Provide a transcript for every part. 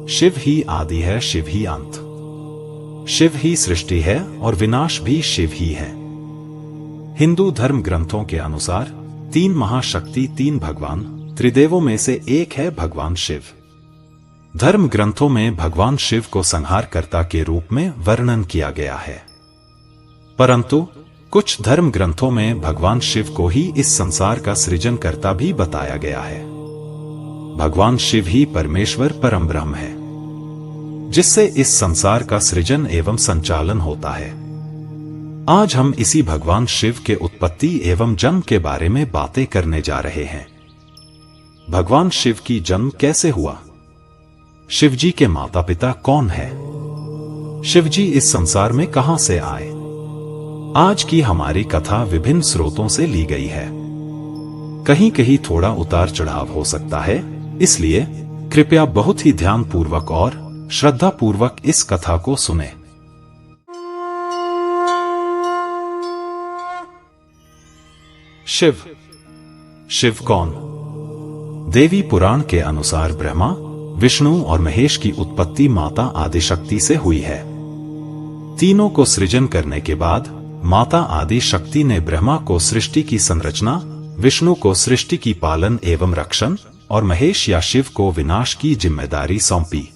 शिव ही आदि है, शिव ही अंत, शिव ही सृष्टि है और विनाश भी शिव ही है। हिंदू धर्म ग्रंथों के अनुसार 3 महाशक्ति, 3 भगवान, त्रिदेवों में से एक है भगवान शिव। धर्म ग्रंथों में भगवान शिव को संहारकर्ता के रूप में वर्णन किया गया है, परंतु कुछ धर्म ग्रंथों में भगवान शिव को ही इस संसार का सृजनकर्ता भी बताया गया है। भगवान शिव ही परमेश्वर परम ब्रह्म है, जिससे इस संसार का सृजन एवं संचालन होता है। आज हम इसी भगवान शिव के उत्पत्ति एवं जन्म के बारे में बातें करने जा रहे हैं। भगवान शिव की जन्म कैसे हुआ? शिवजी के माता पिता कौन है? शिवजी इस संसार में कहां से आए? आज की हमारी कथा विभिन्न स्रोतों से ली गई है। कहीं कहीं थोड़ा उतार चढ़ाव हो सकता है, इसलिए कृपया बहुत ही ध्यानपूर्वक और श्रद्धापूर्वक इस कथा को सुने। शिव। शिव कौन? देवी पुराण के अनुसार ब्रह्मा, विष्णु और महेश की उत्पत्ति माता आदिशक्ति से हुई है। तीनों को सृजन करने के बाद माता आदि शक्ति ने ब्रह्मा को सृष्टि की संरचना, विष्णु को सृष्टि की पालन एवं रक्षण और महेश या शिव को विनाश की जिम्मेदारी सौंपी।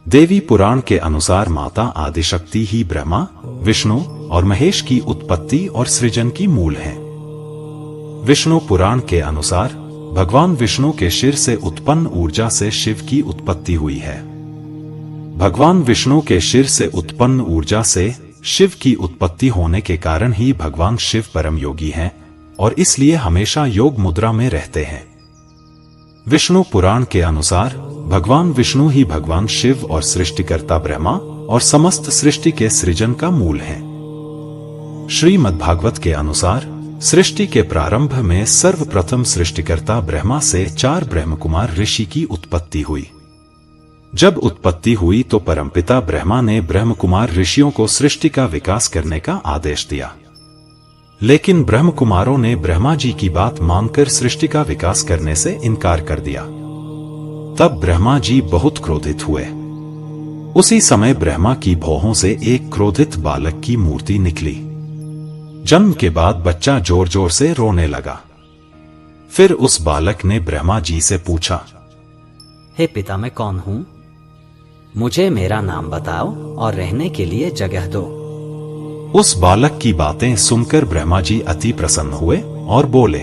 देवी पुराण के अनुसार माता आदिशक्ति ही ब्रह्मा, विष्णु और महेश की उत्पत्ति और सृजन की मूल है। विष्णु पुराण के अनुसार भगवान विष्णु के शिर से उत्पन्न ऊर्जा से शिव की उत्पत्ति हुई है। भगवान विष्णु के शिर से उत्पन्न ऊर्जा से शिव की उत्पत्ति होने के कारण ही भगवान शिव परम योगी हैं और इसलिए हमेशा योग मुद्रा में रहते हैं। विष्णु पुराण के अनुसार भगवान विष्णु ही भगवान शिव और सृष्टिकर्ता ब्रह्मा और समस्त सृष्टि के सृजन का मूल है। श्रीमद्भागवत के अनुसार सृष्टि के प्रारंभ में सर्वप्रथम सृष्टिकर्ता ब्रह्मा से 4 ब्रह्मकुमार ऋषि की उत्पत्ति हुई। जब उत्पत्ति हुई तो परमपिता ब्रह्मा ने ब्रह्मकुमार ऋषियों को सृष्टि का विकास करने का आदेश दिया, लेकिन ब्रह्मकुमारों ने ब्रह्मा जी की बात मानकर सृष्टि का विकास करने से इनकार कर दिया। तब ब्रह्मा जी बहुत क्रोधित हुए। उसी समय ब्रह्मा की भौहों से एक क्रोधित बालक की मूर्ति निकली। जन्म के बाद बच्चा जोर जोर से रोने लगा। फिर उस बालक ने ब्रह्मा जी से पूछा, हे पिता, मैं कौन हूं? मुझे मेरा नाम बताओ और रहने के लिए जगह दो। उस बालक की बातें सुनकर ब्रह्मा जी अति प्रसन्न हुए और बोले,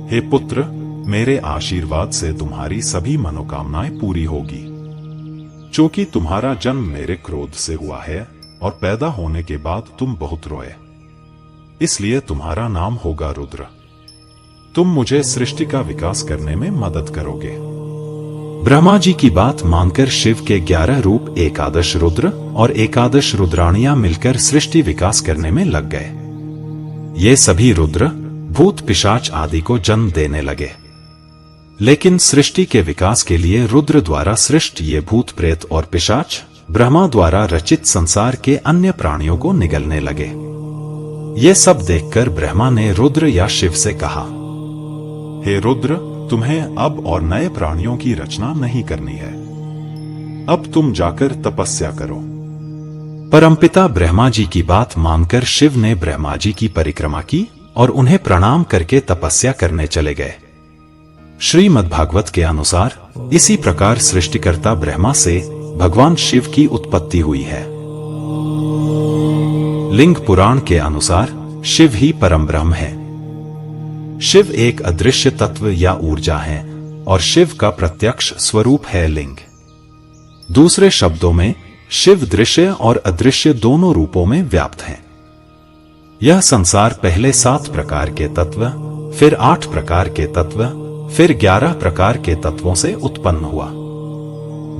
हे पुत्र, मेरे आशीर्वाद से तुम्हारी सभी मनोकामनाएं पूरी होगी। चूंकि तुम्हारा जन्म मेरे क्रोध से हुआ है और पैदा होने के बाद तुम बहुत रोए, इसलिए तुम्हारा नाम होगा रुद्र। तुम मुझे सृष्टि का विकास करने में मदद करोगे। ब्रह्मा जी की बात मानकर शिव के 11 रूप एकादश रुद्र और एकादश रुद्राणियां मिलकर सृष्टि विकास करने में लग गए। ये सभी रुद्र भूत पिशाच आदि को जन्म देने लगे, लेकिन सृष्टि के विकास के लिए रुद्र द्वारा सृष्ट ये भूत प्रेत और पिशाच ब्रह्मा द्वारा रचित संसार के अन्य प्राणियों को निगलने लगे। ये सब देखकर ब्रह्मा ने रुद्र या शिव से कहा, हे रुद्र, तुम्हें अब और नए प्राणियों की रचना नहीं करनी है। अब तुम जाकर तपस्या करो। परमपिता ब्रह्मा जी की बात मानकर शिव ने ब्रह्मा जी की परिक्रमा की और उन्हें प्रणाम करके तपस्या करने चले गए। श्रीमद्भागवत के अनुसार इसी प्रकार सृष्टिकर्ता ब्रह्मा से भगवान शिव की उत्पत्ति हुई है। लिंग पुराण के अनुसार शिव ही परम ब्रह्म है। शिव एक अदृश्य तत्व या ऊर्जा है और शिव का प्रत्यक्ष स्वरूप है लिंग। दूसरे शब्दों में शिव दृश्य और अदृश्य दोनों रूपों में व्याप्त है। यह संसार पहले 7 प्रकार के तत्व, फिर 8 प्रकार के तत्व, फिर 11 प्रकार के तत्वों से उत्पन्न हुआ।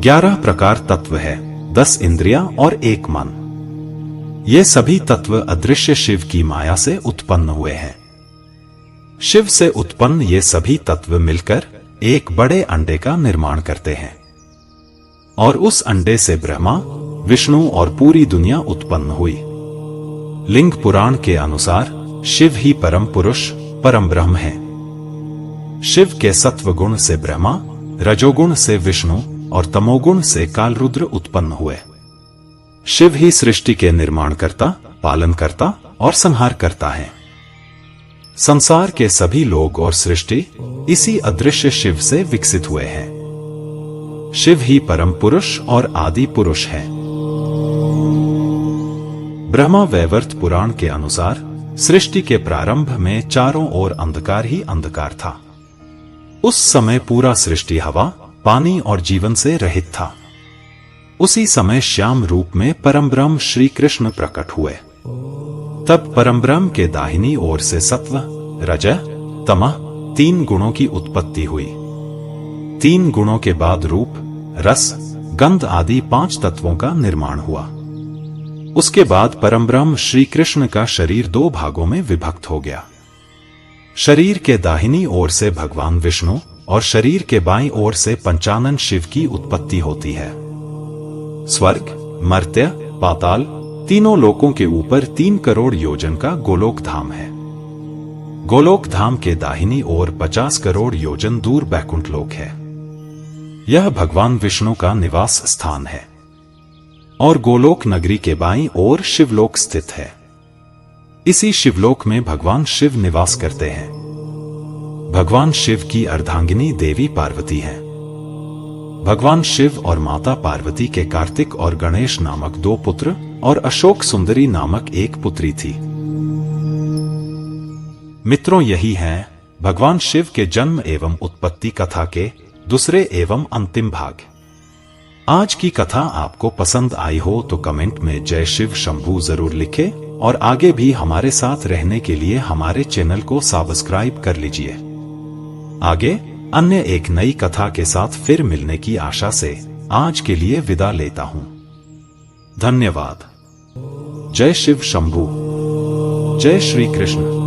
11 प्रकार तत्व है, 10 इंद्रियां और 1 मन। ये सभी तत्व अदृश्य शिव की माया से उत्पन्न हुए हैं। शिव से उत्पन्न ये सभी तत्व मिलकर एक बड़े अंडे का निर्माण करते हैं और उस अंडे से ब्रह्मा, विष्णु और पूरी दुनिया उत्पन्न हुई। लिंग पुराण के अनुसार शिव ही परम पुरुष, परम ब्रह्म है। शिव के सत्व गुण से ब्रह्मा, रजोगुण से विष्णु और तमोगुण से कालरुद्र उत्पन्न हुए। शिव ही सृष्टि के निर्माणकर्ता, पालनकर्ता और संहार करता है। संसार के सभी लोग और सृष्टि इसी अदृश्य शिव से विकसित हुए हैं। शिव ही परम पुरुष और आदि पुरुष है। ब्रह्मा वैवर्त पुराण के अनुसार सृष्टि के प्रारंभ में चारों ओर अंधकार ही अंधकार था। उस समय पूरा सृष्टि हवा, पानी और जीवन से रहित था। उसी समय श्याम रूप में परमब्रह्म श्री कृष्ण प्रकट हुए। तब परमब्रह्म के दाहिनी ओर से सत्व, रजः, तमः 3 गुणों की उत्पत्ति हुई। 3 गुणों के बाद रूप, रस, गंध आदि 5 तत्वों का निर्माण हुआ। उसके बाद परमब्रह्म श्री कृष्ण का शरीर 2 भागों में विभक्त हो गया। शरीर के दाहिनी ओर से भगवान विष्णु और शरीर के बाईं ओर से पंचानन शिव की उत्पत्ति होती है। स्वर्ग, मर्त्य, पाताल तीनों लोकों के ऊपर 3 करोड़ योजन का गोलोक धाम है। गोलोक धाम के दाहिनी ओर 50 करोड़ योजन दूर बैकुंठ लोक है। यह भगवान विष्णु का निवास स्थान है और गोलोक नगरी के बाईं ओर शिवलोक स्थित है। इसी शिवलोक में भगवान शिव निवास करते हैं। भगवान शिव की अर्धांगिनी देवी पार्वती है। भगवान शिव और माता पार्वती के कार्तिक और गणेश नामक 2 पुत्र और अशोक सुंदरी नामक 1 पुत्री थी। मित्रों, यही है भगवान शिव के जन्म एवं उत्पत्ति कथा के दूसरे एवं अंतिम भाग। आज की कथा आपको पसंद आई हो तो कमेंट में जय शिव शंभू जरूर लिखें और आगे भी हमारे साथ रहने के लिए हमारे चैनल को सब्सक्राइब कर लीजिए। आगे अन्य एक नई कथा के साथ फिर मिलने की आशा से आज के लिए विदा लेता हूं। धन्यवाद। जय शिव शंभू। जय श्री कृष्ण।